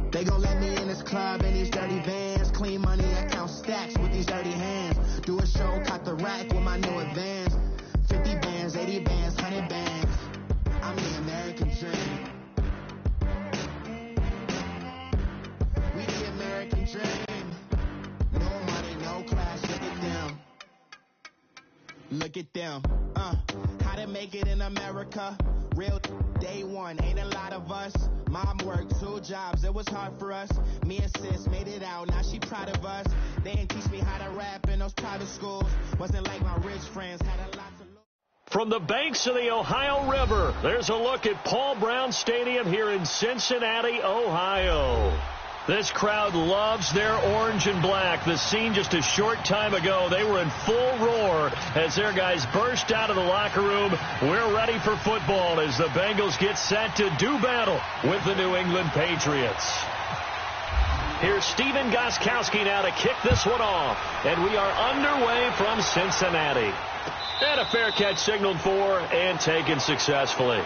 They gon' let me in this club in these dirty vans. Clean money, I count stacks with these dirty hands. Do a show, caught the rack with my new advance. 50 bands, 80 bands, 100 bands. I'm the American dream. We the American dream. No money, no class, look at them. Look at them. How to make it in America. Real day one, ain't a lot of us. Mom worked 2 jobs, it was hard for us. Me and sis made it out, now she proud of us. They didn't teach me how to rap in those private schools. Wasn't like my rich friends, had a lot to lose. From the banks of the Ohio River, there's a look at Paul Brown Stadium here in Cincinnati, Ohio. This crowd loves their orange and black. The scene just a short time ago, they were in full roar as their guys burst out of the locker room. We're ready for football as the Bengals get set to do battle with the New England Patriots. Here's Steven Gostkowski now to kick this one off. And we are underway from Cincinnati. And a fair catch signaled for and taken successfully.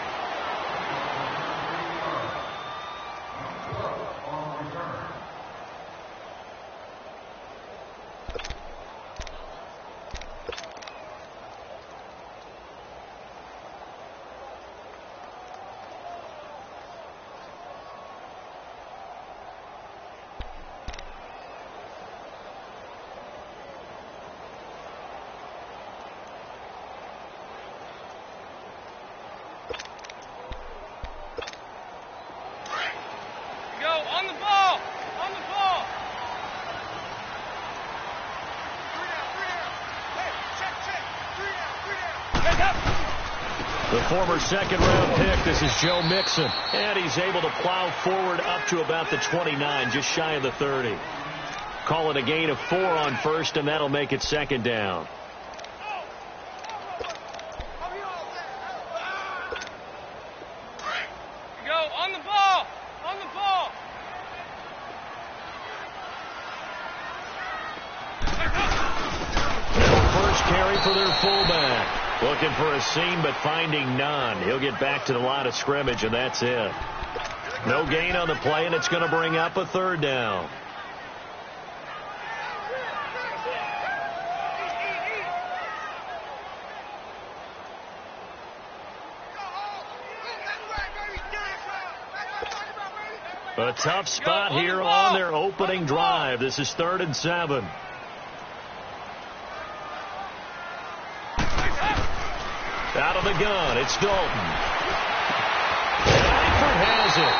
The former second-round pick, this is Joe Mixon. And he's able to plow forward up to about the 29, just shy of the 30. Call it a gain of 4 on first, and that'll make it second down. Go, on the ball! On the ball! First carry for their fullback. Looking for a seam, but finding none. He'll get back to the line of scrimmage, and that's it. No gain on the play, and it's going to bring up a third down. A tough spot here on their opening drive. This is 3rd and 7. Out of the gun, it's Dalton. Langford has it.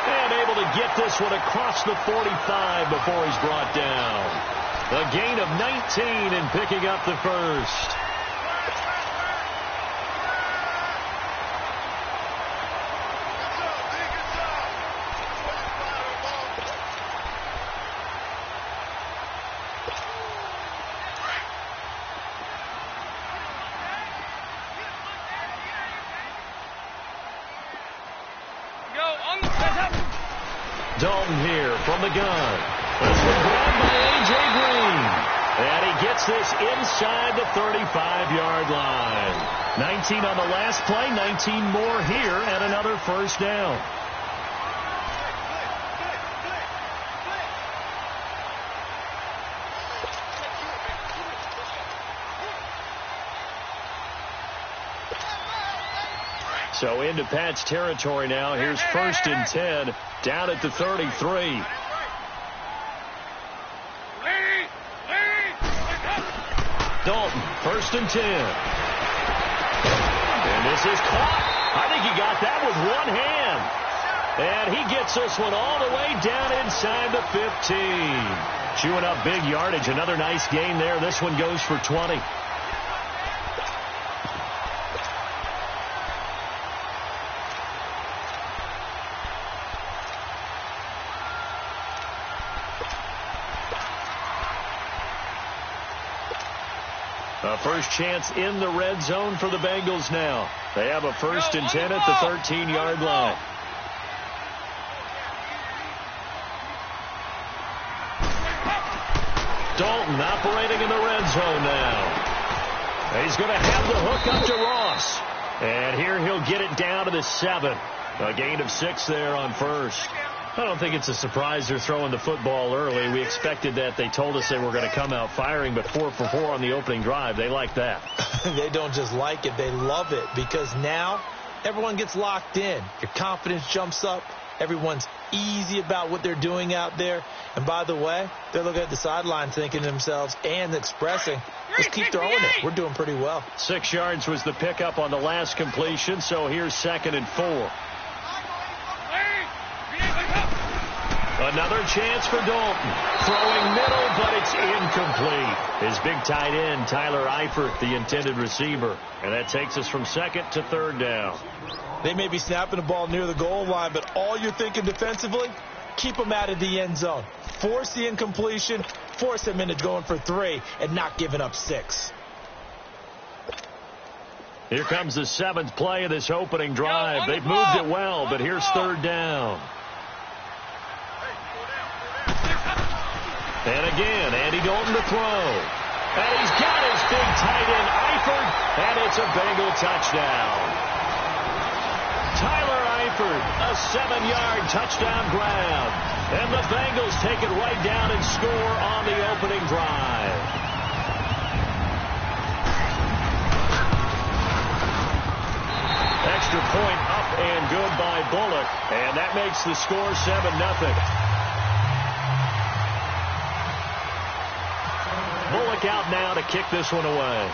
And able to get this one across the 45 before he's brought down. A gain of 19 and picking up the first. Dalton here from the gun. This one grabbed by A.J. Green. And he gets this inside the 35-yard line. 19 on the last play, 19 more here, and another first down. So into Pat's territory now. Here's 1st and 10 down at the 33. Dalton, 1st and 10. And this is caught. I think he got that with one hand. And he gets this one all the way down inside the 15. Chewing up big yardage. Another nice gain there. This one goes for 20. A first chance in the red zone for the Bengals now. They have a 1st and 10 at the 13-yard line. Dalton operating in the red zone now. He's going to have the hook up to Ross. And here he'll get it down to the 7. A gain of 6 there on first. I don't think it's a surprise they're throwing the football early. We expected that. They told us they were going to come out firing, but 4 for 4 on the opening drive. They like that. They don't just like it. They love it because now everyone gets locked in. Your confidence jumps up. Everyone's easy about what they're doing out there. And by the way, they're looking at the sideline thinking to themselves and expressing, let's keep throwing it. We're doing pretty well. 6 yards was the pickup on the last completion, so here's 2nd and 4. Another chance for Dalton. Throwing middle, but it's incomplete. His big tight end, Tyler Eifert, the intended receiver. And that takes us from 2nd to 3rd down. They may be snapping the ball near the goal line, but all you're thinking defensively, keep them out of the end zone. Force the incompletion, force them into going for 3, and not giving up 6. Here comes the 7th play of this opening drive. They've moved it well, but here's 3rd down. And again, Andy Dalton to throw. And he's got his big tight end, Eifert, and it's a Bengal touchdown. Tyler Eifert, a 7-yard touchdown grab. And the Bengals take it right down and score on the opening drive. Extra point up and good by Bullock. And that makes the score 7-0. Bullock out now to kick this one away.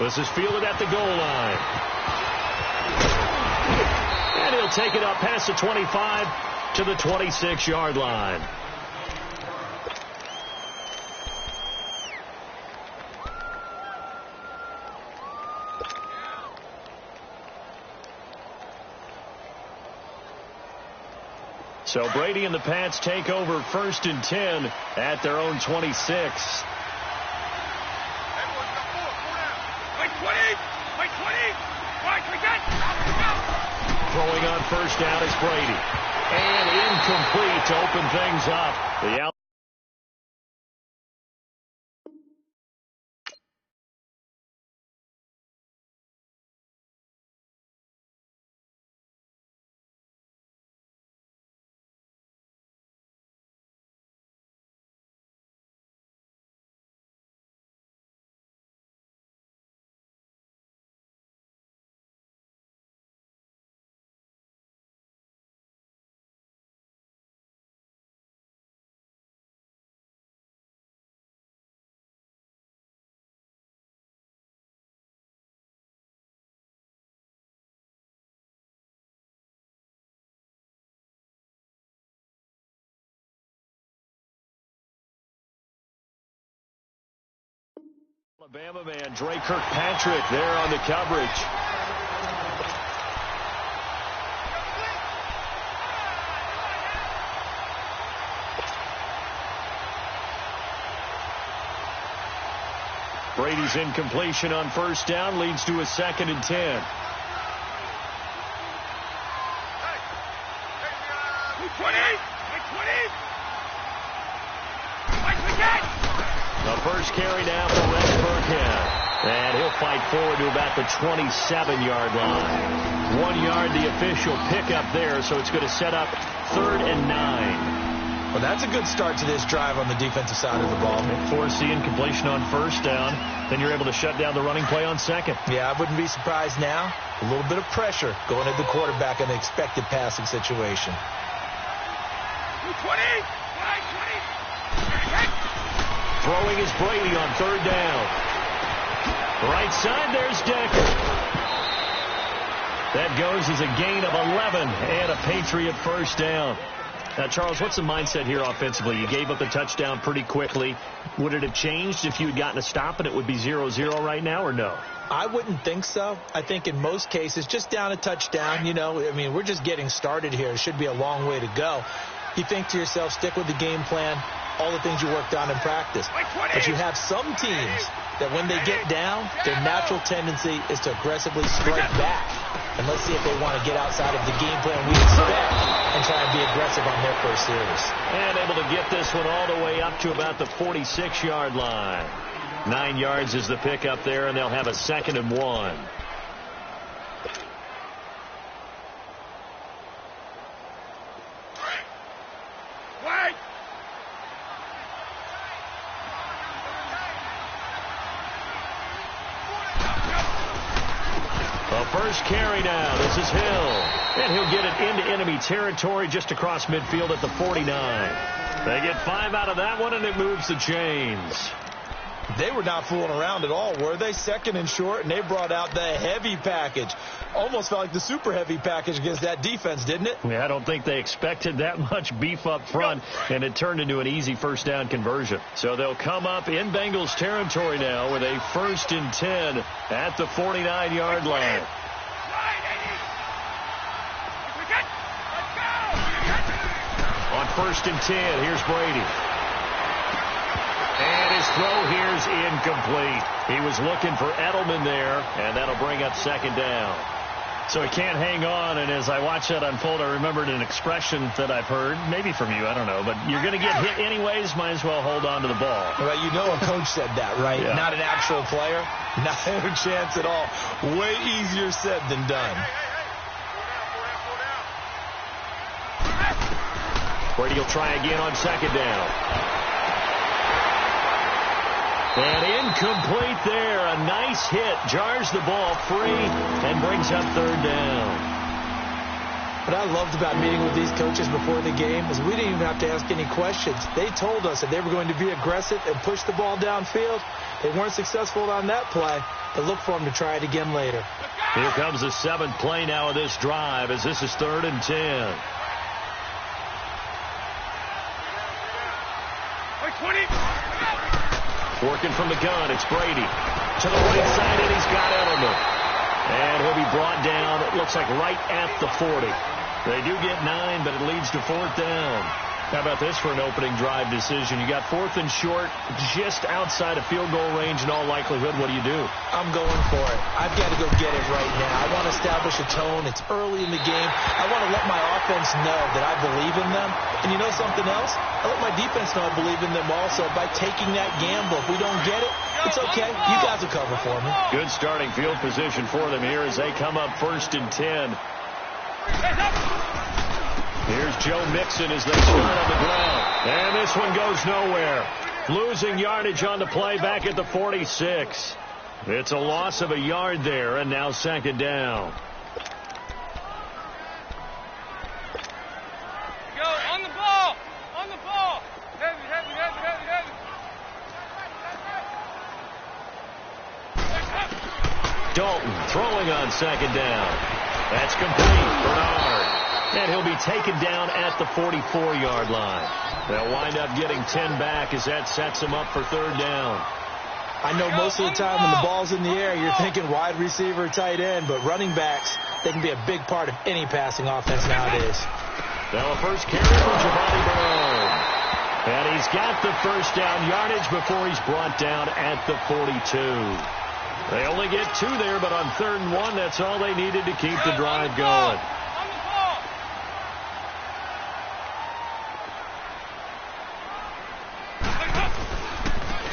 This is fielded at the goal line. And he'll take it up past the 25 to the 26-yard line. So Brady and the Pats take over 1st and 10 at their own 26. Throwing on 1st down is Brady. And incomplete to open things up. The out. Alabama man Dre Kirkpatrick there on the coverage. Brady's incompletion on 1st down leads to a 2nd and 10. The first carry now for Rex Burkhead. And he'll fight forward to about the 27-yard line. 1 yard, the official pickup there, so it's going to set up 3rd and 9. Well, that's a good start to this drive on the defensive side of the ball. Force the incompletion on 1st down. Then you're able to shut down the running play on 2nd. Yeah, I wouldn't be surprised now. A little bit of pressure going at the quarterback in the expected passing situation. 20! Throwing is Brady on 3rd down. Right side, there's Decker. That goes as a gain of 11 and a Patriot 1st down. Now, Charles, what's the mindset here offensively? You gave up the touchdown pretty quickly. Would it have changed if you had gotten a stop and it would be 0-0 right now, or no? I wouldn't think so. I think in most cases, just down a touchdown, we're just getting started here. It should be a long way to go. You think to yourself, stick with the game plan, all the things you worked on in practice. But you have some teams that when they get down, their natural tendency is to aggressively strike back. And let's see if they want to get outside of the game plan we expect and try and be aggressive on their first series. And able to get this one all the way up to about the 46-yard line. 9 yards is the pickup there, and they'll have a 2nd and 1. first carry now. This is Hill. And he'll get it into enemy territory just across midfield at the 49. They get 5 out of that one, and it moves the chains. They were not fooling around at all, were they? Second and short, and they brought out the heavy package. Almost felt like the super heavy package against that defense, didn't it? Yeah, I don't think they expected that much beef up front, and it turned into an easy first down conversion. So they'll come up in Bengals territory now with a 1st and 10 at the 49-yard line. On 1st and 10, here's Brady. And his throw here's incomplete. He was looking for Edelman there, and that'll bring up 2nd down. So he can't hang on, and as I watch that unfold, I remembered an expression that I've heard, maybe from you, I don't know, but you're going to get hit anyways, might as well hold on to the ball. Well, you know a coach said that, right? Yeah. Not an actual player. Not a chance at all. Way easier said than done. Brady will try again on 2nd down. And incomplete there. A nice hit. Jars the ball free and brings up 3rd down. What I loved about meeting with these coaches before the game is we didn't even have to ask any questions. They told us that they were going to be aggressive and push the ball downfield. They weren't successful on that play, but look for them to try it again later. Here comes the 7th play now of this drive as this is 3rd and 10. 20. Working from the gun, it's Brady. To the right side, and he's got Edelman. And he'll be brought down, it looks like right at the 40. They do get 9, but it leads to 4th down. How about this for an opening drive decision? You got 4th and short, just outside of field goal range in all likelihood. What do you do? I'm going for it. I've got to go get it right now. I want to establish a tone. It's early in the game. I want to let my offense know that I believe in them. And you know something else? I let my defense know I believe in them also by taking that gamble. If we don't get it, it's okay. You guys will cover for me. Good starting field position for them here as they come up 1st and 10. Here's Joe Mixon as they start on the ground. And this one goes nowhere. Losing yardage on the play back at the 46. It's a loss of a yard there, and now 2nd down. Go, on the ball. On the ball. Heavy, heavy, heavy, heavy, heavy. Dalton throwing on 2nd down. That's complete. Bernard. And he'll be taken down at the 44-yard line. They'll wind up getting 10 back as that sets them up for 3rd down. I know most of the time when the ball's in the air, you're thinking wide receiver, tight end, but running backs, they can be a big part of any passing offense nowadays. Now a first carry for Giovanni Bernard. And he's got the 1st down yardage before he's brought down at the 42. They only get 2 there, but on 3rd and 1, that's all they needed to keep the drive going.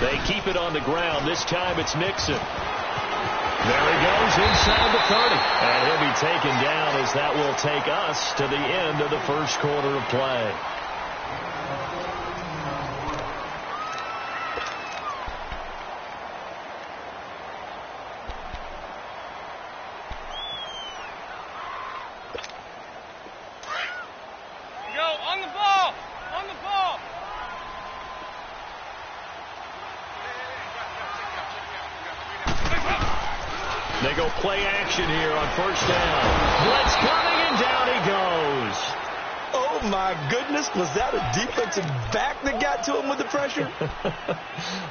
They keep it on the ground. This time it's Mixon. There he goes inside the 30. And he'll be taken down as that will take us to the end of the 1st quarter of play. Go, on the ball. On the ball. They go play action here on 1st down. Blitz coming, and down he goes. Oh, my goodness. Was that a defensive back that got to him with the pressure?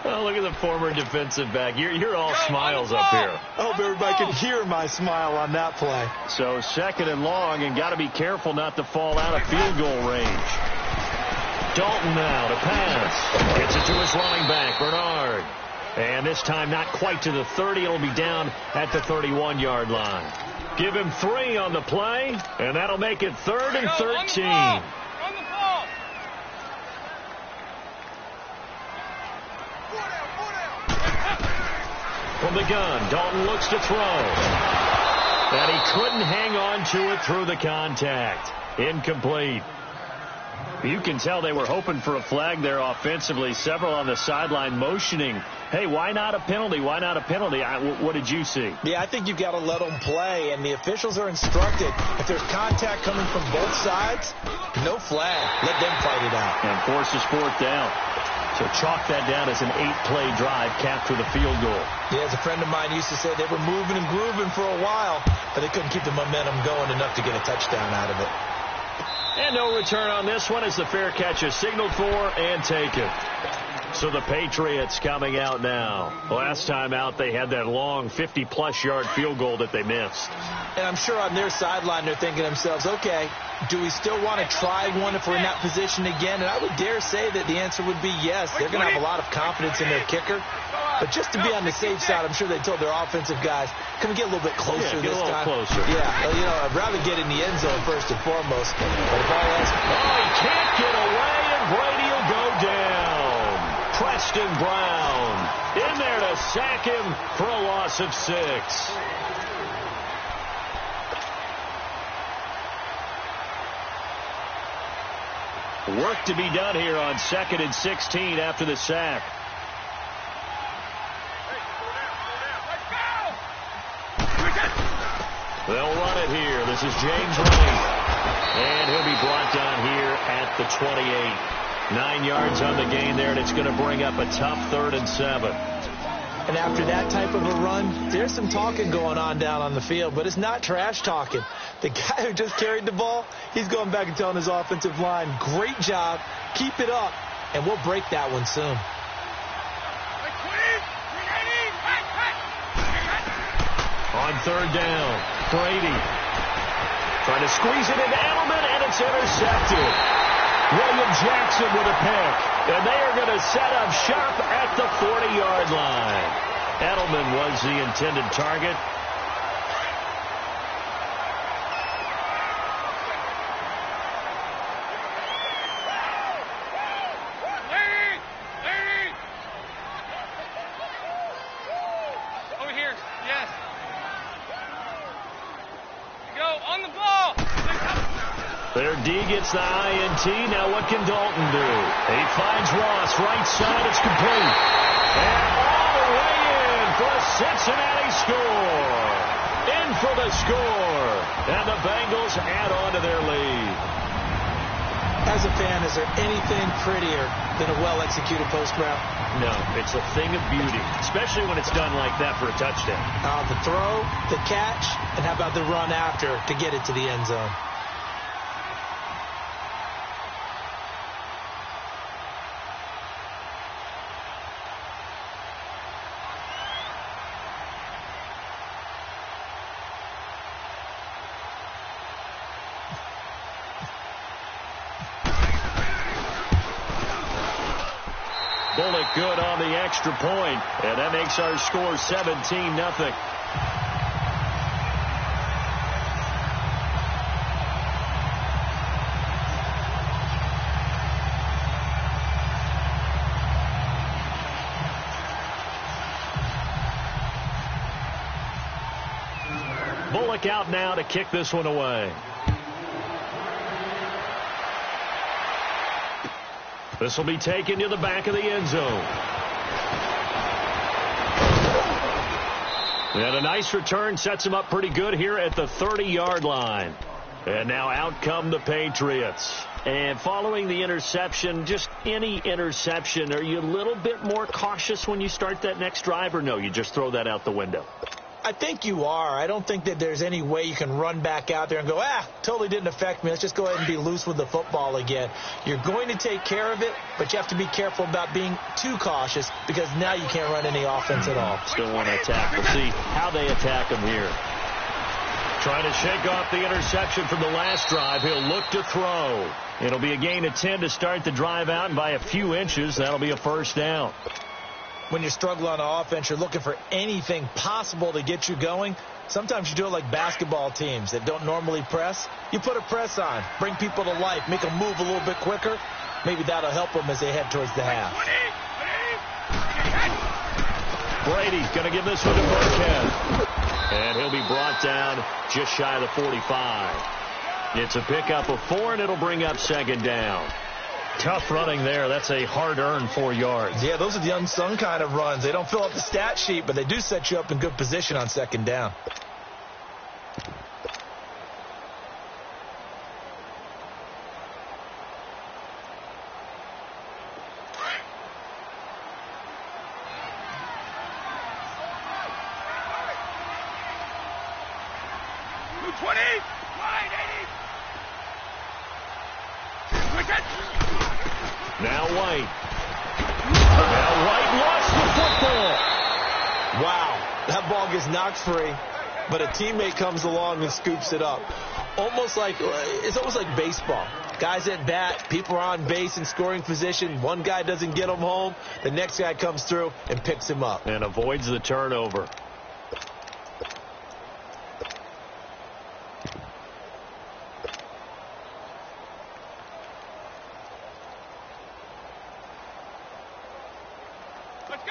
Oh, look at the former defensive back. You're all smiles up here. I hope everybody can hear my smile on that play. So 2nd and long, and got to be careful not to fall out of field goal range. Dalton now to pass. Gets it to his running back, Bernard. And this time not quite to the 30. It'll be down at the 31-yard line. Give him 3 on the play, and that'll make it 3rd and 13. On the ball. From the gun, Dalton looks to throw. And he couldn't hang on to it through the contact. Incomplete. You can tell they were hoping for a flag there offensively. Several on the sideline motioning, hey, why not a penalty? Why not a penalty? What did you see? Yeah, I think you've got to let them play, and the officials are instructed. If there's contact coming from both sides, no flag. Let them fight it out. And forces fourth down. So chalk that down as an 8-play drive capped with a field goal. Yeah, as a friend of mine used to say, they were moving and grooving for a while, but they couldn't keep the momentum going enough to get a touchdown out of it. And no return on this one as the fair catch is signaled for and taken. So the Patriots coming out now. Last time out, they had that long 50-plus yard field goal that they missed. And I'm sure on their sideline they're thinking to themselves, okay, do we still want to try one if we're in that position again? And I would dare say that the answer would be yes. They're going to have a lot of confidence in their kicker. But just to be on the safe side, I'm sure they told their offensive guys, can we get a little bit closer this time? Get a little closer. Yeah, you know, I'd rather get in the end zone first and foremost. But if all else... Oh, he can't get away, and Brady will go down. Preston Brown in there to sack him for a loss of 6. Work to be done here on 2nd and 16 after the sack. They'll run it here. This is James White. And he'll be brought down here at the 28. 9 yards on the gain there, and it's going to bring up a tough 3rd and 7. And after that type of a run, there's some talking going on down on the field, but it's not trash talking. The guy who just carried the ball, he's going back and telling his offensive line, great job, keep it up, and we'll break that one soon. On 3rd down, Brady trying to squeeze it into Edelman, and it's intercepted. William Jackson with a pick, and they are going to set up shop at the 40-yard line. Edelman was the intended target. Over here, yes. Go, on the ball. Their D gets the INT. Now what can Dalton do? He finds Ross. Right side. It's complete. And all the way in for a Cincinnati score. In for the score. And the Bengals add on to their lead. As a fan, is there anything prettier than a well-executed post route? No, it's a thing of beauty, especially when it's done like that for a touchdown. The throw, the catch, and how about the run after to get it to the end zone? Bullock good on the extra point, and that makes our score 17-0. Bullock out now to kick this one away. This will be taken to the back of the end zone. And a nice return sets him up pretty good here at the 30-yard line. And now out come the Patriots. And following the interception, just any interception, are you a little bit more cautious when you start that next drive, or no, you just throw that out the window? I think you are. I don't think that there's any way you can run back out there and go, totally didn't affect me. Let's just go ahead and be loose with the football again. You're going to take care of it, but you have to be careful about being too cautious because now you can't run any offense at all. Still want to attack. We'll see how they attack him here. Trying to shake off the interception from the last drive. He'll look to throw. It'll be a gain of 10 to start the drive out, and by a few inches, that'll be a first down. When you're struggling on offense, you're looking for anything possible to get you going. Sometimes you do it like basketball teams that don't normally press. You put a press on, bring people to life, make them move a little bit quicker. Maybe that'll help them as they head towards the half. Brady's going to give this one to Burkhead. And he'll be brought down just shy of the 45. It's a pickup of 4, and it'll bring up second down. Tough running there. That's a hard-earned 4 yards. Yeah, those are the unsung kind of runs. They don't fill out the stat sheet, but they do set you up in good position on second down. Now White. Now White lost the football. Wow, that ball gets knocked free, but a teammate comes along and scoops it up. It's almost like baseball. Guys at bat, people are on base in scoring position. One guy doesn't get him home. The next guy comes through and picks him up. And avoids the turnover.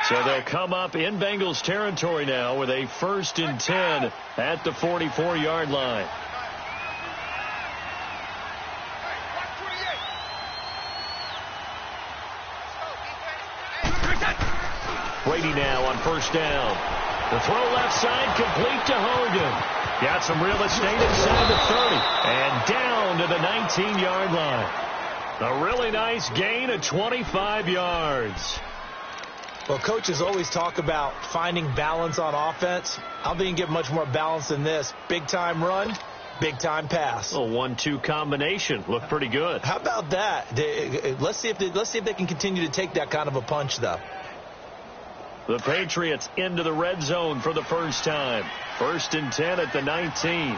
So they'll come up in Bengals territory now with a 1st and 10 at the 44-yard line. Brady now on 1st down. The throw left side complete to Hogan. Got some real estate inside the 30 and down to the 19-yard line. A really nice gain of 25 yards. Well, coaches always talk about finding balance on offense. I don't think you can get much more balance than this. Big-time run, big-time pass. A 1-2 combination. Looked pretty good. How about that? Let's see if they can continue to take that kind of a punch, though. The Patriots into the red zone for the first time. 1st and 10 at the 19.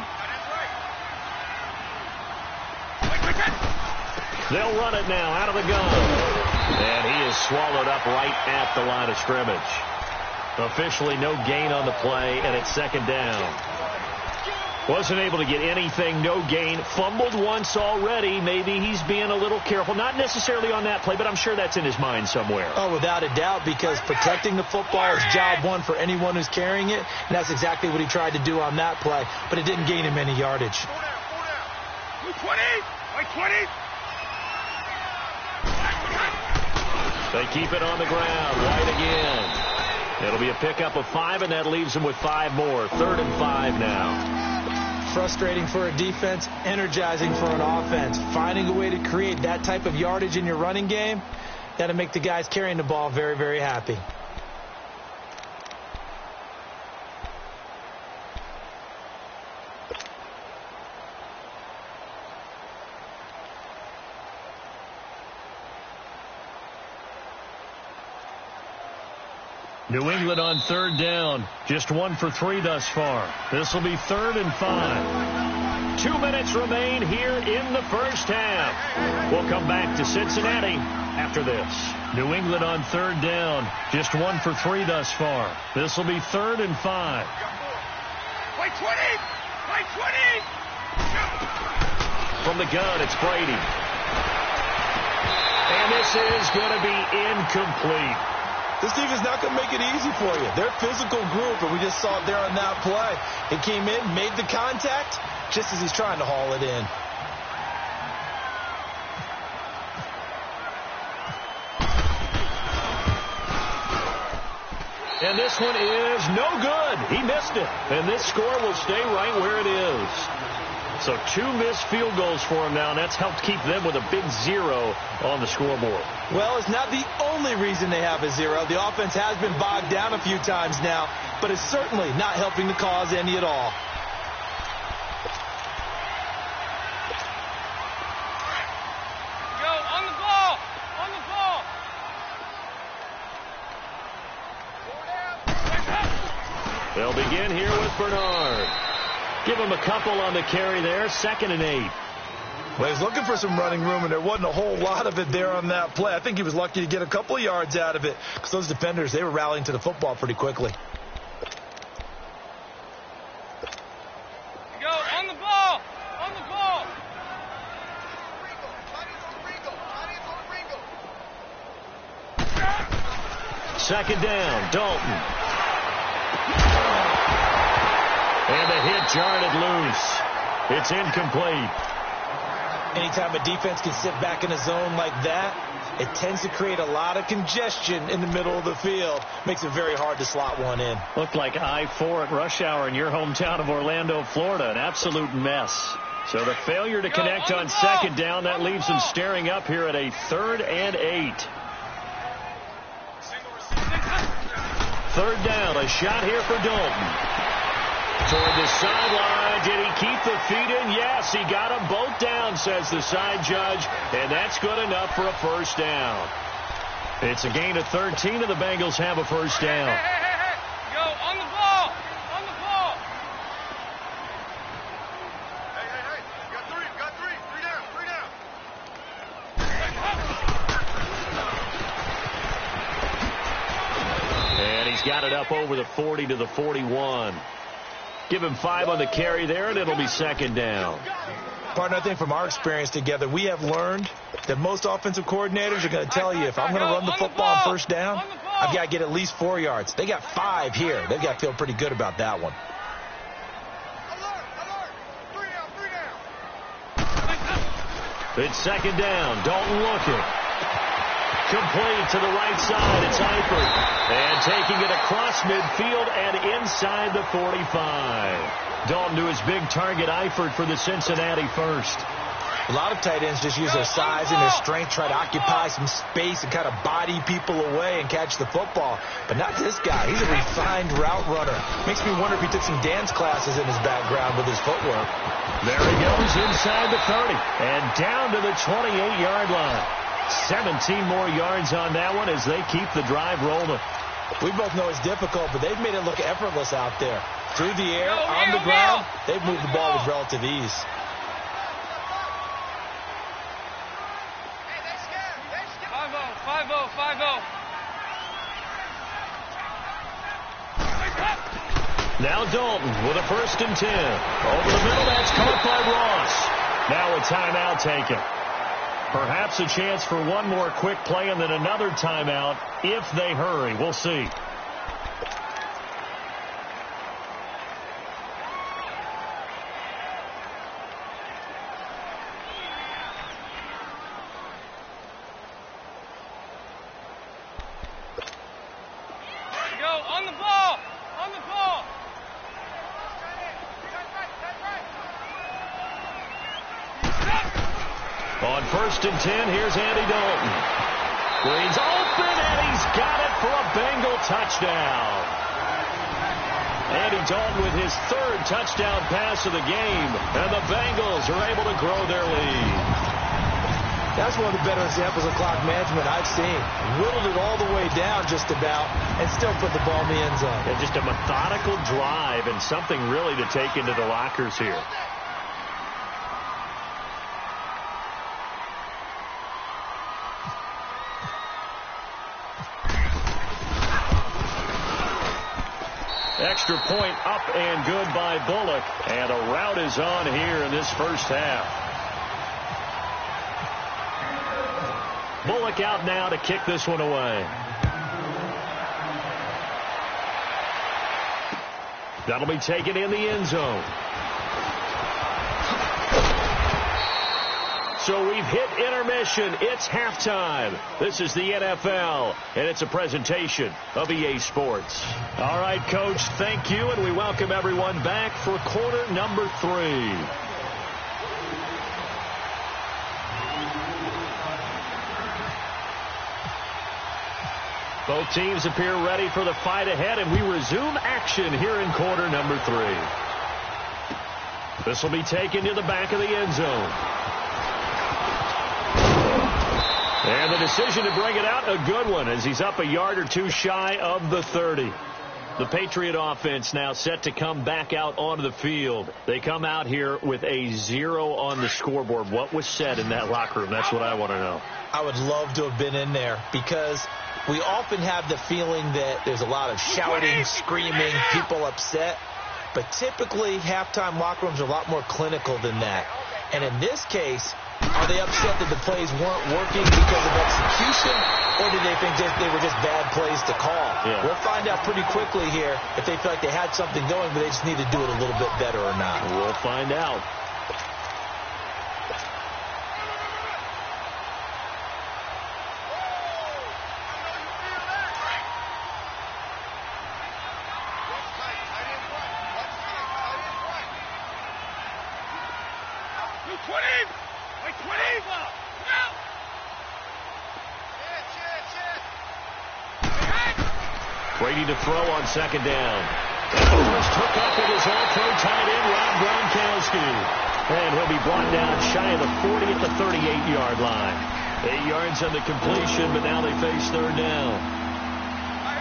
They'll run it now out of the gun. And he is swallowed up right at the line of scrimmage. Officially no gain on the play, and it's second down. Wasn't able to get anything, no gain. Fumbled once already. Maybe he's being a little careful. Not necessarily on that play, but I'm sure that's in his mind somewhere. Oh, without a doubt, because protecting the football is job one for anyone who's carrying it. And that's exactly what he tried to do on that play, but it didn't gain him any yardage. 20. They keep it on the ground. White again. It'll be a pickup of 5, and that leaves them with 5 more. 3rd and 5 now. Frustrating for a defense, energizing for an offense. Finding a way to create that type of yardage in your running game, that'll make the guys carrying the ball very, very happy. New England on 3rd down. Just 1 for 3 thus far. This will be 3rd and 5. 2 minutes remain here in the first half. We'll come back to Cincinnati after this. New England on 3rd down. Just 1 for 3 thus far. This will be 3rd and 5. White 20. From the gun, it's Brady. And this is going to be incomplete. This defense is not going to make it easy for you. They're a physical group, and we just saw it there on that play. He came in, made the contact, just as he's trying to haul it in. And this one is no good. He missed it. And this score will stay right where it is. So 2 missed field goals for him now, and that's helped keep them with a big 0 on the scoreboard. Well, it's not the only reason they have a 0. The offense has been bogged down a few times now, but it's certainly not helping the cause any at all. Go, on the ball. They'll begin here with Bernard. Give him a couple on the carry there. 2nd and 8. Well, he was looking for some running room, and there wasn't a whole lot of it there on that play. I think he was lucky to get a couple of yards out of it because those defenders, they were rallying to the football pretty quickly. Go, on the ball. 2nd down, Dalton. And the hit jarred it loose. It's incomplete. Anytime a defense can sit back in a zone like that, it tends to create a lot of congestion in the middle of the field. Makes it very hard to slot one in. Looked like I-4 at rush hour in your hometown of Orlando, Florida. An absolute mess. So the failure to connect on second down, that leaves them staring up here at a 3rd and 8. 3rd down, a shot here for Dalton. Toward the sideline, did he keep the feet in? Yes, he got them both down, says the side judge, and that's good enough for a 1st down. It's a gain of 13, and the Bengals have a 1st down. Hey. Go, on the ball. On the ball. Hey. Got three. Three down. And he's got it up over the 40 to the 41. Give him 5 on the carry there, and it'll be 2nd down. Partner, I think from our experience together, we have learned that most offensive coordinators are going to tell you, if I'm going to run the football on 1st down, I've got to get at least 4 yards. They got 5 here. They've got to feel pretty good about that one. It's 2nd down. Dalton looking. Complete to the right side. It's Eifert. And taking it across midfield and inside the 45. Dalton to his big target, Eifert, for the Cincinnati 1st. A lot of tight ends just use their size and their strength, try to occupy some space and kind of body people away and catch the football. But not this guy. He's a refined route runner. Makes me wonder if he took some dance classes in his background with his footwork. There he goes inside the 30 and down to the 28-yard line. 17 more yards on that one as they keep the drive rolling. We both know it's difficult, but they've made it look effortless out there. Through the air, on the ground, they've moved the ball with relative ease. Now Dalton with a 1st and 10. Over the middle, that's caught by Ross. Now a timeout taken. Perhaps a chance for one more quick play and then another timeout if they hurry. We'll see. On 1st and 10, here's Andy Dalton. Green's open, and he's got it for a Bengal touchdown. Andy Dalton with his 3rd touchdown pass of the game, and the Bengals are able to grow their lead. That's one of the better examples of clock management I've seen. Whittled it all the way down just about and still put the ball in the end zone. Yeah, just a methodical drive and something really to take into the lockers here. Extra point up and good by Bullock. And a rout is on here in this 1st half. Bullock out now to kick this one away. That'll be taken in the end zone. So we've hit intermission. It's halftime. This is the NFL, and it's a presentation of EA Sports. All right, Coach, thank you, and we welcome everyone back for quarter number 3. Both teams appear ready for the fight ahead, and we resume action here in quarter number 3. This will be taken to the back of the end zone. And the decision to bring it out, a good one, as he's up a yard or two shy of the 30. The Patriot offense now set to come back out onto the field. They come out here with a 0 on the scoreboard. What was said in that locker room? That's what I want to know. I would love to have been in there because we often have the feeling that there's a lot of shouting, screaming, people upset. But typically, halftime locker rooms are a lot more clinical than that. And in this case, are they upset that the plays weren't working because of execution, or do they think they were just bad plays to call? Yeah. We'll find out pretty quickly here if they feel like they had something going, but they just need to do it a little bit better or not. We'll find out. Brady to throw on second down. Almost took up with his all-pro tight end, Rob Gronkowski. And he'll be brought down shy of the 40 at the 38-yard line. 8 yards on the completion, but now they face third down.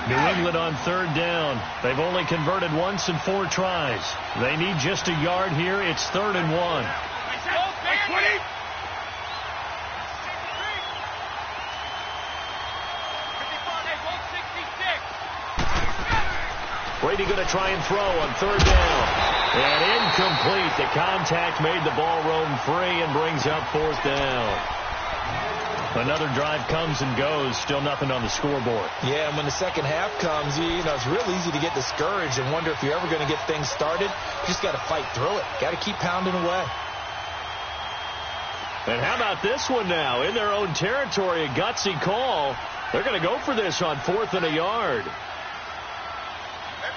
New England on third down. They've only converted once in 4 tries. They need just a yard here. It's 3rd and 1. Brady going to try and throw on third down. And incomplete. The contact made the ball roam free and brings up 4th down. Another drive comes and goes. Still nothing on the scoreboard. Yeah, and when the second half comes, you know, it's real easy to get discouraged and wonder if you're ever going to get things started. You just got to fight through it. Got to keep pounding away. And how about this one now? In their own territory, a gutsy call. They're going to go for this on 4th and a yard.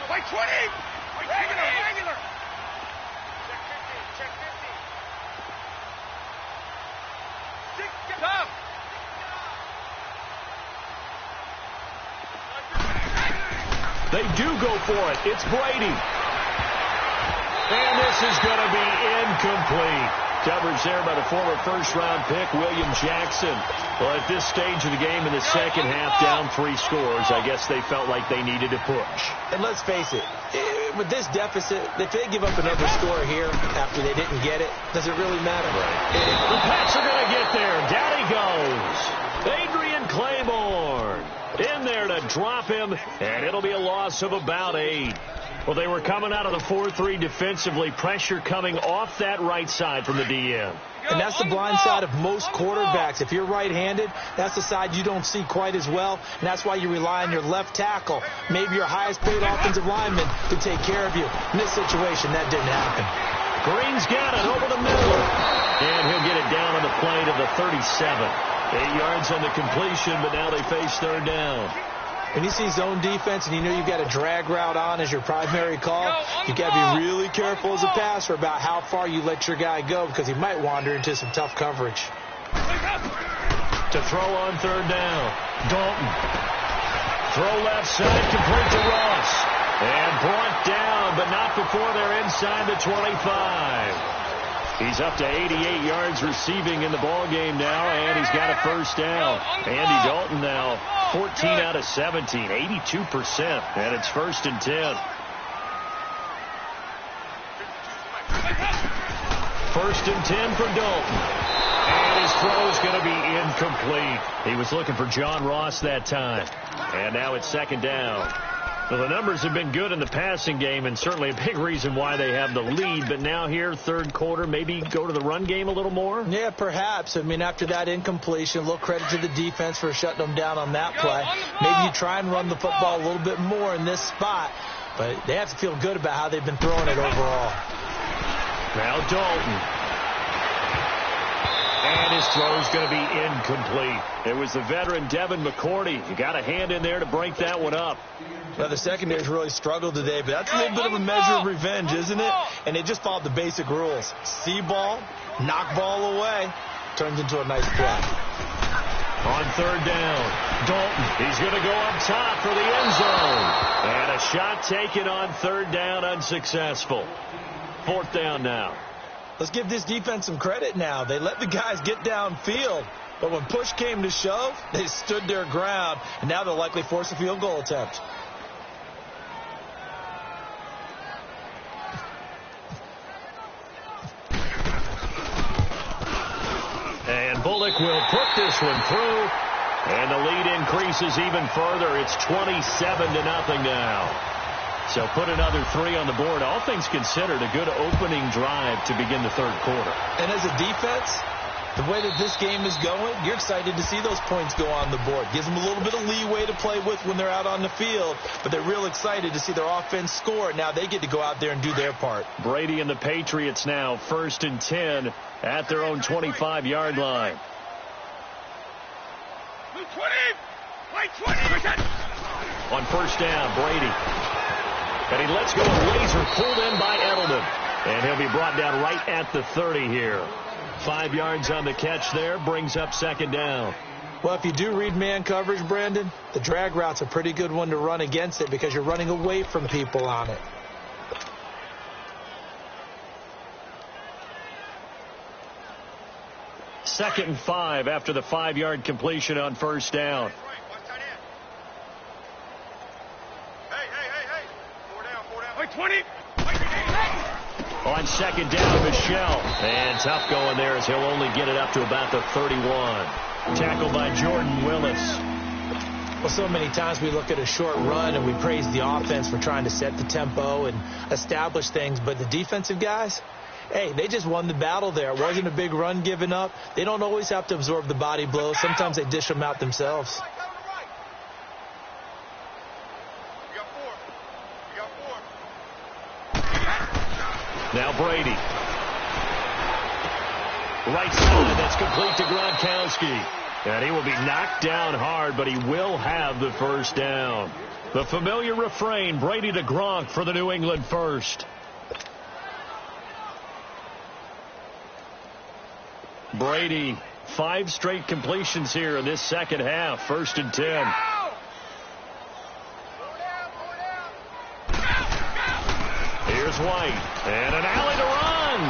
Play 20! Regular! Check 50! Stop! They do go for it. It's Brady. And this is going to be incomplete. Coverage there by the former first-round pick, William Jackson. Well, at this stage of the game in the second half, down 3 scores, I guess they felt like they needed to push. And let's face it, with this deficit, if they give up another score here after they didn't get it, does it really matter? Right. The Pats are going to get there. Down he goes. Adrian Claiborne in there to drop him, and it'll be a loss of about 8. Well, they were coming out of the 4-3 defensively. Pressure coming off that right side from the DM. And that's the blind side of most quarterbacks. If you're right-handed, that's the side you don't see quite as well. And that's why you rely on your left tackle, maybe your highest-paid offensive lineman, to take care of you. In this situation, that didn't happen. Green's got it over the middle. And he'll get it down on the play to the 37. 8 yards on the completion, but now they face third down. When you see zone defense and you know you've got a drag route on as your primary call, you've got to be really careful as a passer about how far you let your guy go, because he might wander into some tough coverage. To throw on third down, Dalton. Throw left side, complete to Ross. And brought down, but not before they're inside the 25. He's up to 88 yards receiving in the ball game now, and he's got a first down. Andy Dalton now 14 out of 17, 82%, and it's 1st and 10. 1st and 10 for Dalton. And his throw's going to be incomplete. He was looking for John Ross that time. And now it's 2nd down. Well, the numbers have been good in the passing game, and certainly a big reason why they have the lead. But now here, third quarter, maybe go to the run game a little more? Yeah, perhaps. I mean, after that incompletion, a little credit to the defense for shutting them down on that play. Maybe you try and run the football a little bit more in this spot, but they have to feel good about how they've been throwing it overall. Now Dalton. And his throw's going to be incomplete. It was the veteran Devin McCourty. You got a hand in there to break that one up. Well, the secondary's really struggled today, but that's a little bit of a measure of revenge, isn't it? And they just followed the basic rules. See ball, knock ball away, turns into a nice play. On third down, Dalton. He's going to go up top for the end zone. And a shot taken on third down, unsuccessful. 4th down now. Let's give this defense some credit now. They let the guys get downfield, but when push came to shove, they stood their ground, and now they'll likely force a field goal attempt. And Bullock will put this one through, and the lead increases even further. It's 27-0 now. So put another 3 on the board. All things considered, a good opening drive to begin the third quarter. And as a defense, the way that this game is going, you're excited to see those points go on the board. Gives them a little bit of leeway to play with when they're out on the field, but they're real excited to see their offense score. Now they get to go out there and do their part. Brady and the Patriots now 1st and 10 at their own 25-yard line. 20! On first down, Brady. And he lets go of Laser, pulled in by Edelman. And he'll be brought down right at the 30 here. 5 yards on the catch there, brings up second down. Well, if you do read man coverage, Brandon, the drag route's a pretty good one to run against it because you're running away from people on it. Second and 5 after the 5-yard completion on first down. Hey, 20. On second down, Michelle. And tough going there as he'll only get it up to about the 31. Tackled by Jordan Willis. Well, so many times we look at a short run and we praise the offense for trying to set the tempo and establish things. But the defensive guys, hey, they just won the battle there. It wasn't a big run given up. They don't always have to absorb the body blows. Sometimes they dish them out themselves. Now Brady. Right side, that's complete to Gronkowski. And he will be knocked down hard, but he will have the first down. The familiar refrain, Brady to Gronk for the New England first. Brady, 5 straight completions here in this second half. 1st and 10. Here's White. And an alley to run.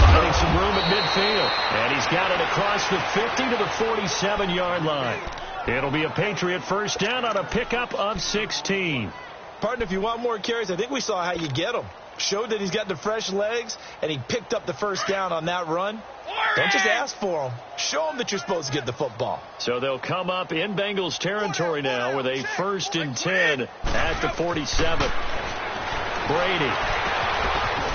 Finding some room at midfield. And he's got it across the 50 to the 47-yard line. It'll be a Patriot first down on a pickup of 16. Partner, if you want more carries, I think we saw how you get them. Showed that he's got the fresh legs, and he picked up the first down on that run. Don't just ask for them. Show them that you're supposed to get the football. So they'll come up in Bengals territory now with a 1st and 10 at the 47. Brady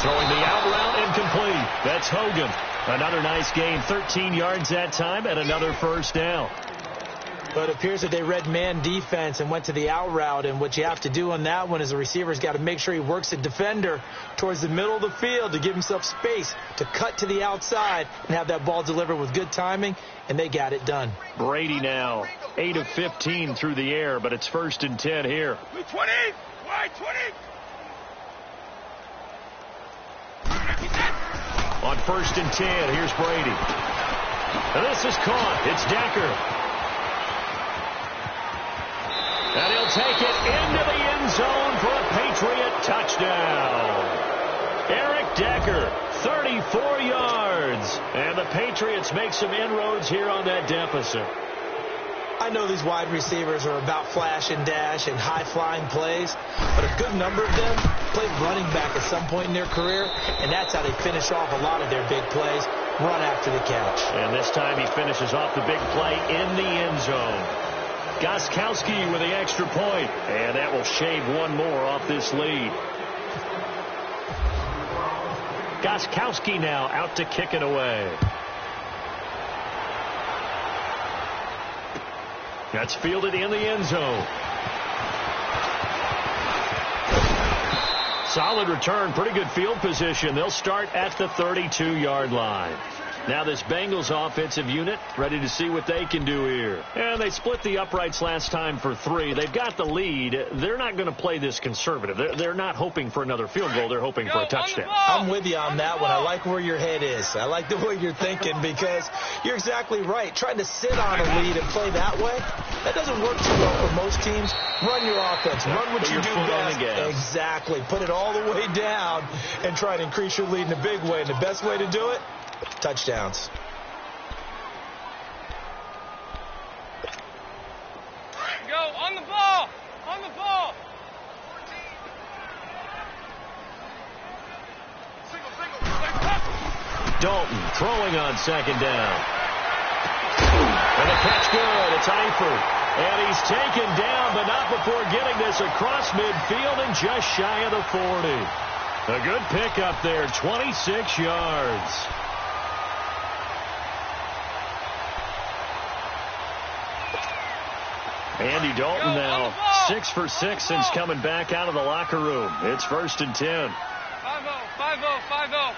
throwing the out route incomplete. That's Hogan. Another nice gain, 13 yards that time, and another first down. But it appears that they read man defense and went to the out route. And what you have to do on that one is the receiver's got to make sure he works a defender towards the middle of the field to give himself space to cut to the outside and have that ball delivered with good timing, and they got it done. Brady now 8 of 15 through the air, but it's 1st and 10 here. 20. Wide 20. On 1st and 10, here's Brady. And this is caught. It's Decker. And he'll take it into the end zone for a Patriot touchdown. Eric Decker, 34 yards. And the Patriots make some inroads here on that deficit. I know these wide receivers are about flash and dash and high-flying plays, but a good number of them played running back at some point in their career, and that's how they finish off a lot of their big plays, run after the catch. And this time he finishes off the big play in the end zone. Gostkowski with the extra point, and that will shave one more off this lead. Gostkowski now out to kick it away. That's fielded in the end zone. Solid return, pretty good field position. They'll start at the 32-yard line. Now this Bengals offensive unit ready to see what they can do here. And they split the uprights last time for 3. They've got the lead. They're not going to play this conservative. They're not hoping for another field goal. They're hoping for a touchdown. I'm with you on that one. I like where your head is. I like the way you're thinking because you're exactly right. Trying to sit on a lead and play that way, that doesn't work too well for most teams. Run your offense. Run what you do best. Exactly. Put it all the way down and try to increase your lead in a big way. And the best way to do it, touchdowns. Go on the ball. On the ball. Dalton throwing on second down. And the catch good. It's Eifert. And he's taken down, but not before getting this across midfield and just shy of the 40. A good pickup there, 26 yards. Andy Dalton now 6 for 6 since coming back out of the locker room. It's 1st and 10. 5-0, 5-0, 5-0.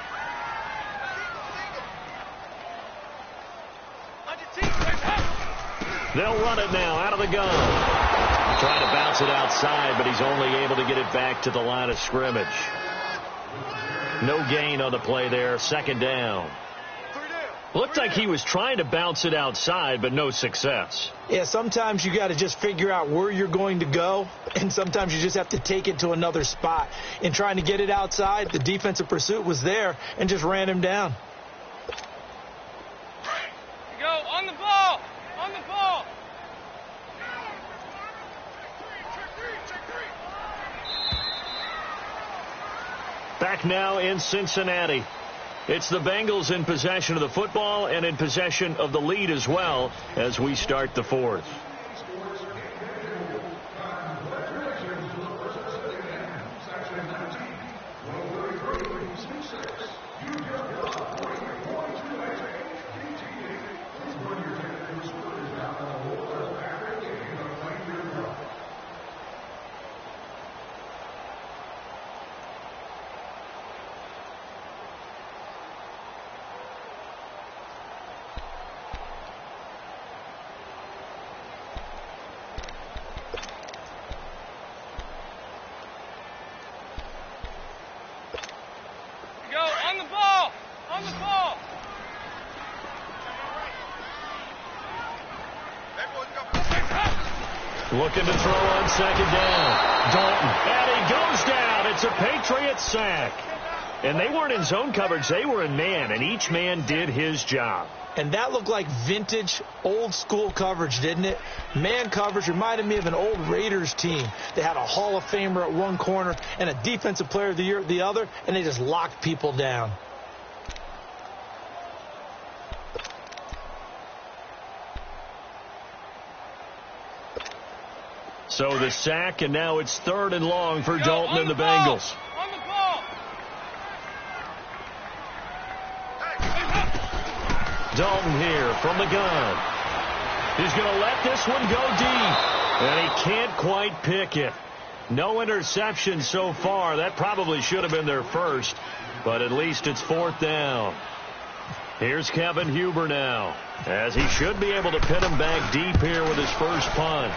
They'll run it now out of the gun. Trying to bounce it outside, but he's only able to get it back to the line of scrimmage. No gain on the play there. 2nd down. Looked like he was trying to bounce it outside, but no success. Yeah, sometimes you got to just figure out where you're going to go, and sometimes you just have to take it to another spot. In trying to get it outside, the defensive pursuit was there and just ran him down. Go, on the ball! On the ball! Back now in Cincinnati. It's the Bengals in possession of the football and in possession of the lead as well as we start the fourth. Looking to throw on second down. Dalton. And he goes down. It's a Patriots sack. And they weren't in zone coverage. They were in man, and each man did his job. And that looked like vintage, old-school coverage, didn't it? Man coverage reminded me of an old Raiders team. They had a Hall of Famer at one corner and a Defensive Player of the Year at the other, and they just locked people down. So the sack, and now it's 3rd and long for Dalton and the Bengals. On the ball! Dalton here from the gun. He's going to let this one go deep, and he can't quite pick it. No interception so far. That probably should have been their first, but at least it's 4th down. Here's Kevin Huber now, as he should be able to pin him back deep here with his first punt.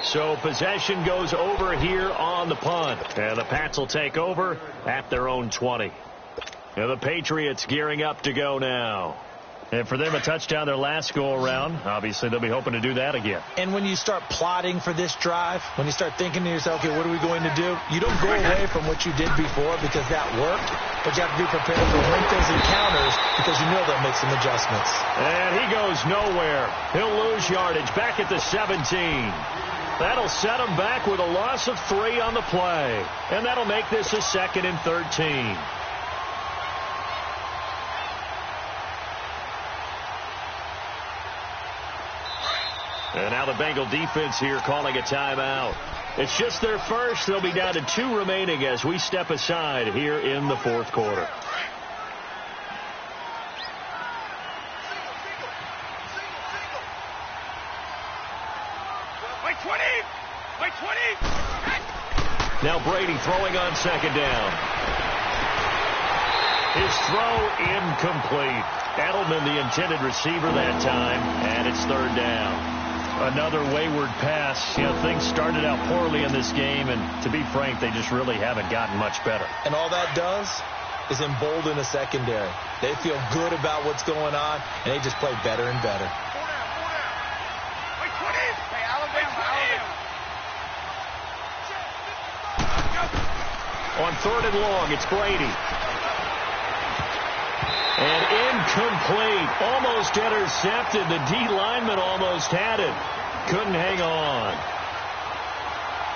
So possession goes over here on the punt. And the Pats will take over at their own 20. And the Patriots gearing up to go now. And for them, a touchdown their last go-around. Obviously, they'll be hoping to do that again. And when you start plotting for this drive, when you start thinking to yourself, okay, what are we going to do? You don't go away from what you did before because that worked. But you have to be prepared for when those encounters because you know they'll make some adjustments. And he goes nowhere. He'll lose yardage back at the 17. That'll set him back with a loss of 3 on the play. And that'll make this a 2nd and 13. And now the Bengal defense here calling a timeout. It's just their first. They'll be down to 2 remaining as we step aside here in the 4th quarter. Now Brady throwing on 2nd down. His throw incomplete. Edelman the intended receiver that time, and it's 3rd down. Another wayward pass. You know, things started out poorly in this game, and to be frank, they just really haven't gotten much better. And all that does is embolden the secondary. They feel good about what's going on, and they just play better and better. On 3rd and long, it's Brady. And incomplete. Almost intercepted. The D lineman almost had it. Couldn't hang on.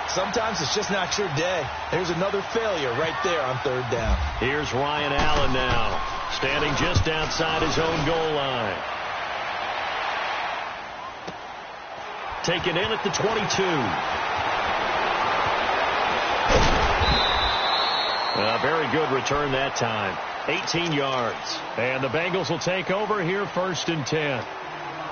Sometimes it's just not your day. There's another failure right there on 3rd down. Here's Ryan Allen now, standing just outside his own goal line. Taken in at the 22. A very good return that time. 18 yards. And the Bengals will take over here 1st and 10.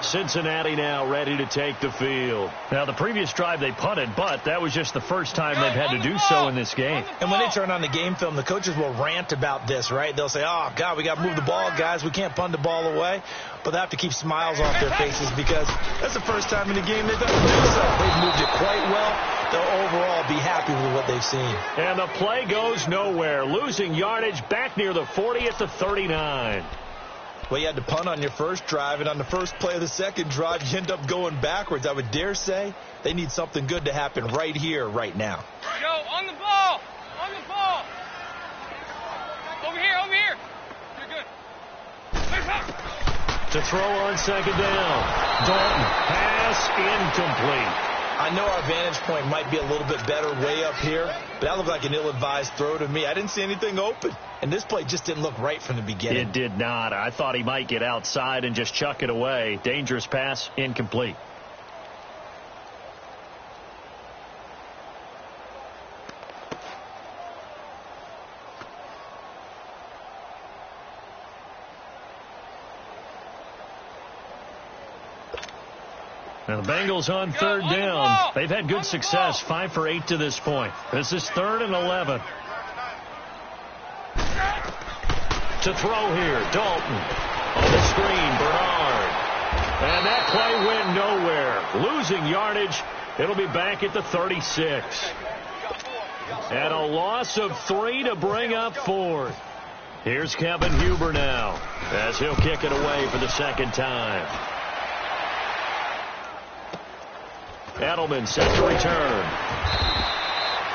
Cincinnati now ready to take the field. Now, the previous drive they punted, but that was just the first time they've had to do so in this game. And when they turn on the game film, the coaches will rant about this, right? They'll say, oh, God, we got to move the ball, guys. We can't punt the ball away. But they have to keep smiles off their faces because that's the first time in the game they've had to do so. They've moved it quite well. They'll overall be happy with what they've seen. And the play goes nowhere, losing yardage back near the 40 at the 39. Well, you had to punt on your first drive, and on the first play of the second drive, you end up going backwards. I would dare say they need something good to happen right here, right now. Yo, on the ball! On the ball! Over here, over here! You're good. To throw on second down. Dalton, pass incomplete. I know our vantage point might be a little bit better way up here, but that looked like an ill-advised throw to me. I didn't see anything open, and this play just didn't look right from the beginning. It did not. I thought he might get outside and just chuck it away. Dangerous pass, incomplete. Now the Bengals on third down. They've had good success, 5 for 8 to this point. This is 3rd and 11. To throw here, Dalton. On the screen, Bernard. And that play went nowhere. Losing yardage. It'll be back at the 36. And a loss of 3 to bring up 4th. Here's Kevin Huber now as he'll kick it away for the second time. Edelman set to return.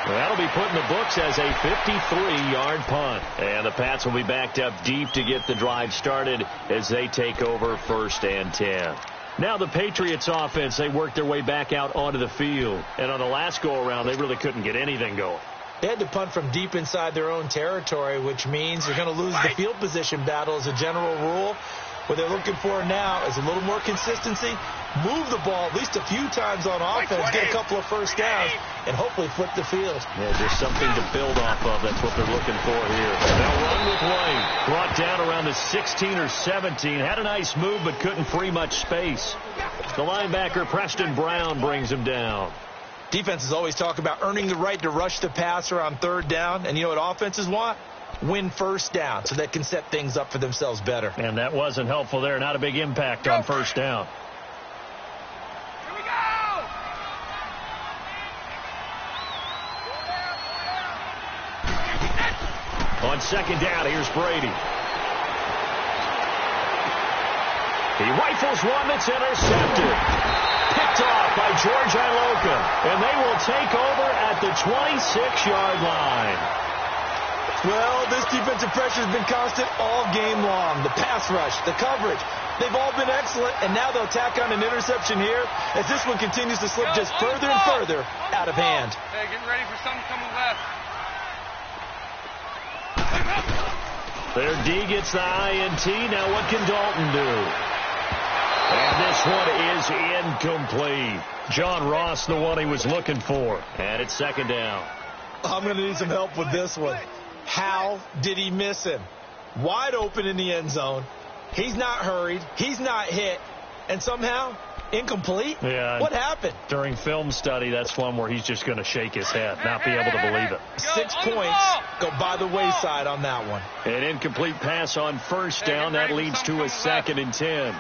That'll be put in the books as a 53-yard punt. And the Pats will be backed up deep to get the drive started as they take over 1st and 10. Now the Patriots offense, they worked their way back out onto the field. And on the last go-around, they really couldn't get anything going. They had to punt from deep inside their own territory, which means they're going to lose the field position battle as a general rule. What they're looking for now is a little more consistency, move the ball at least a few times on offense, get a couple of first downs, and hopefully flip the field. Yeah, just something to build off of. That's what they're looking for here. They'll run with White. Brought down around the 16 or 17. Had a nice move, but couldn't free much space. The linebacker, Preston Brown, brings him down. Defenses always talk about earning the right to rush the passer on third down, and you know what offenses want? Win first down so they can set things up for themselves better. And that wasn't helpful there. Not a big impact on first down. Here we go! On second down, here's Brady. He rifles one that's intercepted. Picked off by George Iloka. And they will take over at the 26-yard line. Well, this defensive pressure has been constant all game long. The pass rush, the coverage, they've all been excellent, and now they'll tack on an interception here as this one continues to slip just further and further out of hand. Hey, getting ready for something coming left. Their D gets the INT. Now what can Dalton do? And this one is incomplete. John Ross, the one he was looking for. And it's second down. I'm going to need some help with this one. How did he miss him? Wide open in the end zone. He's not hurried. He's not hit. And somehow, incomplete? Yeah. What happened? During film study, that's one where he's just going to shake his head, not be able to believe it. 6 points go by the wayside on that one. An incomplete pass on first down. That leads to a 2nd and 10.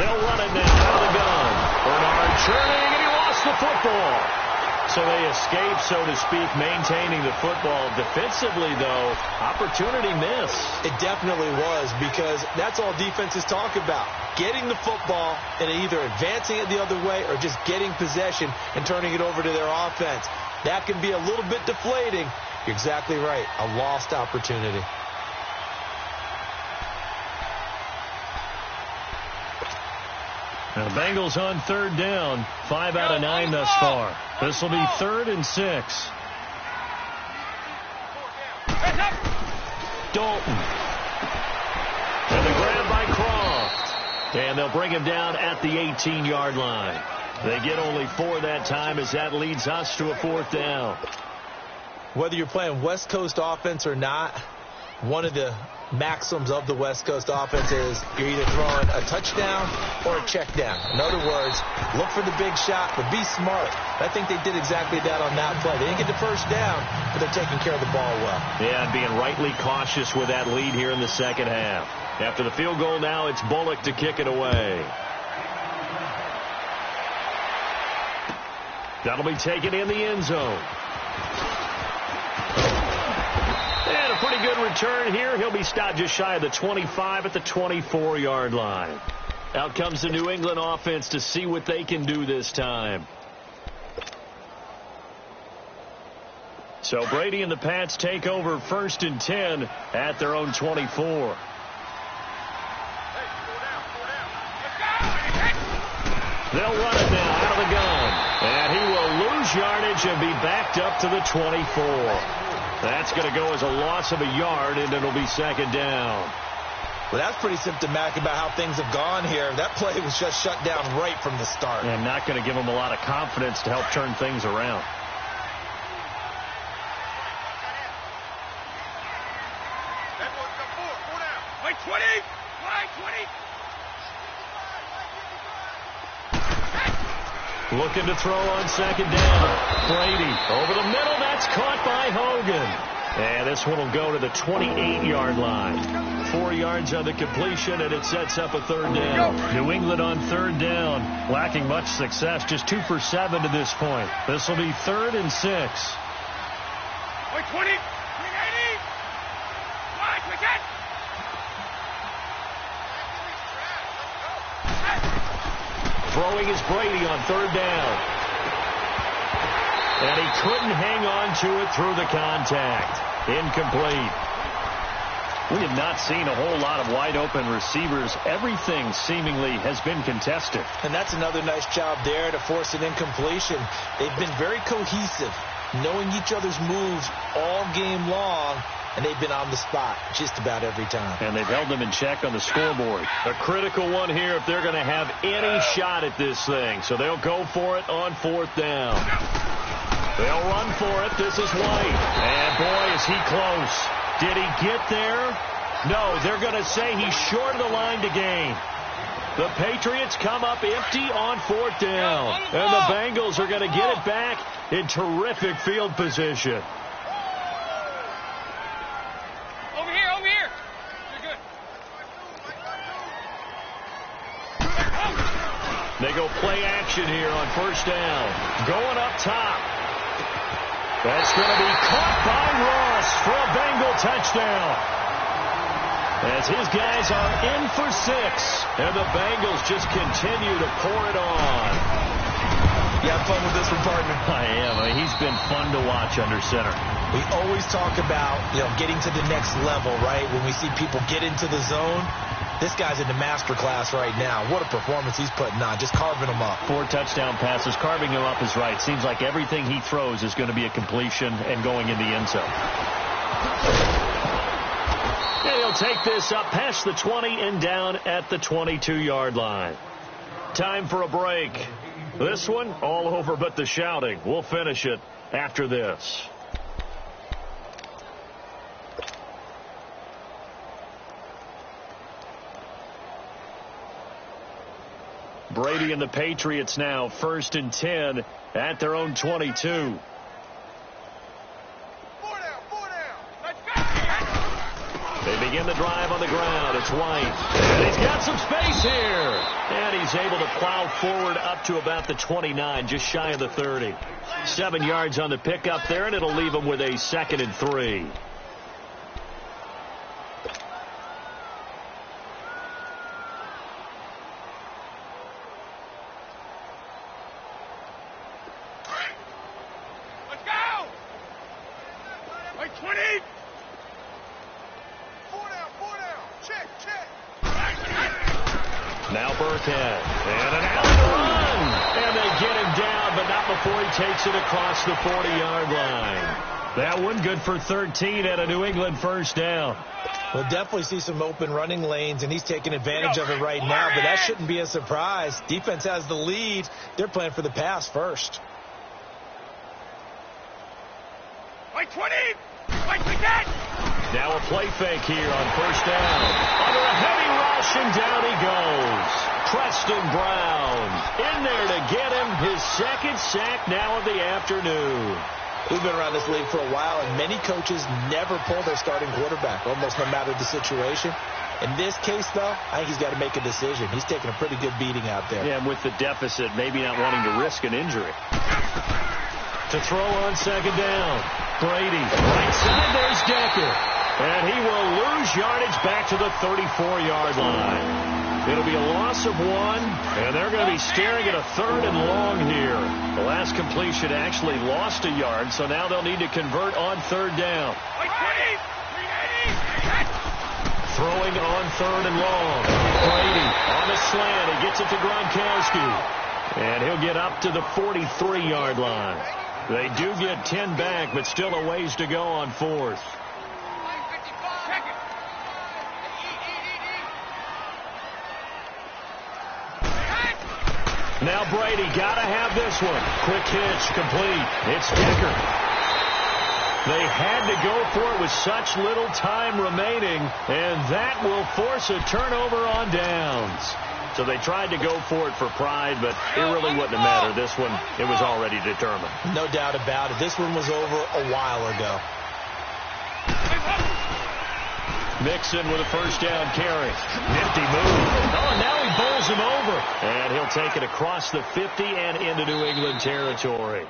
They'll run it now out of the gun. Bernard churning, and he lost the football. So they escape, so to speak, maintaining the football. Defensively, though, opportunity missed. It definitely was, because that's all defenses talk about. Getting the football and either advancing it the other way or just getting possession and turning it over to their offense. That can be a little bit deflating. You're exactly right. A lost opportunity. Now the Bengals on third down. 5 out of 9 thus far. This will be 3rd and 6. Dalton. And the grab by Croft. And they'll bring him down at the 18-yard line. They get only 4 that time as that leads us to a 4th down. Whether you're playing West Coast offense or not, One of the maxims of the West Coast offense is you're either throwing a touchdown or a check down. In other words, look for the big shot, but be smart. I think they did exactly that on that play. They didn't get the first down, but they're taking care of the ball well. Yeah, and being rightly cautious with that lead here in the second half. After the field goal now, it's Bullock to kick it away. That'll be taken in the end zone. And a pretty good return here. He'll be stopped just shy of the 25 at the 24-yard line. Out comes the New England offense to see what they can do this time. So Brady and the Pats take over 1st and 10 at their own 24. They'll run it now out of the gun. And he will lose yardage and be backed up to the 24. That's going to go as a loss of a yard, and it'll be 2nd down. Well, that's pretty symptomatic about how things have gone here. That play was just shut down right from the start. And not going to give them a lot of confidence to help turn things around. Wait, 20! Wide, 20! Looking to throw on 2nd down. Brady over the middle. That's caught by Hogan. And this one will go to the 28-yard line. 4 yards on the completion, and it sets up a 3rd down. New England on 3rd down. Lacking much success. Just 2 for 7 to this point. This will be 3rd and 6. Wait, 20! 380! Wide, quick hit! Throwing is Brady on 3rd down. And he couldn't hang on to it through the contact. Incomplete. We have not seen a whole lot of wide-open receivers. Everything seemingly has been contested. And that's another nice job there to force an incompletion. They've been very cohesive, knowing each other's moves all game long, and they've been on the spot just about every time. And they've held them in check on the scoreboard. A critical one here if they're going to have any shot at this thing. So they'll go for it on 4th down. They'll run for it. This is White. And boy, is he close. Did he get there? No, they're going to say he's short of the line to gain. The Patriots come up empty on 4th down. And the Bengals are going to get it back in terrific field position. Over here, over here. You're good. They go play action here on 1st down. Going up top. That's going to be caught by Ross for a Bengal touchdown. As his guys are in for 6. And the Bengals just continue to pour it on. You have fun with this one, partner? I am. I mean, he's been fun to watch under center. We always talk about, getting to the next level, right? When we see people get into the zone, this guy's in the master class right now. What a performance he's putting on, just carving them up. 4 touchdown passes. Carving him up is right. Seems like everything he throws is going to be a completion and going in the end zone. And he'll take this up past the 20 and down at the 22-yard line. Time for a break. This one, all over but the shouting. We'll finish it after this. Brady and the Patriots now 1st and 10 at their own 22. They begin the drive on the ground. It's White. And he's got some space here. And he's able to plow forward up to about the 29, just shy of the 30. 7 yards on the pickup there, and it'll leave him with a 2nd and 3. Let's go! Wait, 20! Now Burkhead. And an out run. And they get him down, but not before he takes it across the 40-yard line. That one good for 13 at a New England 1st down. We'll definitely see some open running lanes, and he's taking advantage of it right now, but that shouldn't be a surprise. Defense has the lead. They're playing for the pass first. Wait, 20! Wait, quick hit! Now a play fake here on first down. Under a heavy rush, and down he goes. Preston Brown in there to get him his second sack now of the afternoon. We've been around this league for a while, and many coaches never pull their starting quarterback, almost no matter the situation. In this case, though, I think he's got to make a decision. He's taking a pretty good beating out there. Yeah, and with the deficit, maybe not wanting to risk an injury. To throw on second down. Brady, right side, there's Decker. And he will lose yardage back to the 34-yard line. It'll be a loss of 1, and they're going to be staring at a 3rd and long here. The last completion actually lost a yard, so now they'll need to convert on 3rd down. Throwing on 3rd and long. Brady on a slant. He gets it to Gronkowski. And he'll get up to the 43-yard line. They do get 10 back, but still a ways to go on 4th. Now Brady got to have this one. Quick hitch, complete. It's Decker. They had to go for it with such little time remaining, and that will force a turnover on downs. So they tried to go for it for pride, but it really wouldn't have mattered. This one, it was already determined. No doubt about it. This one was over a while ago. Mixon with a first down carry. Nifty move. Oh, and now he bowls him over. And he'll take it across the 50 and into New England territory.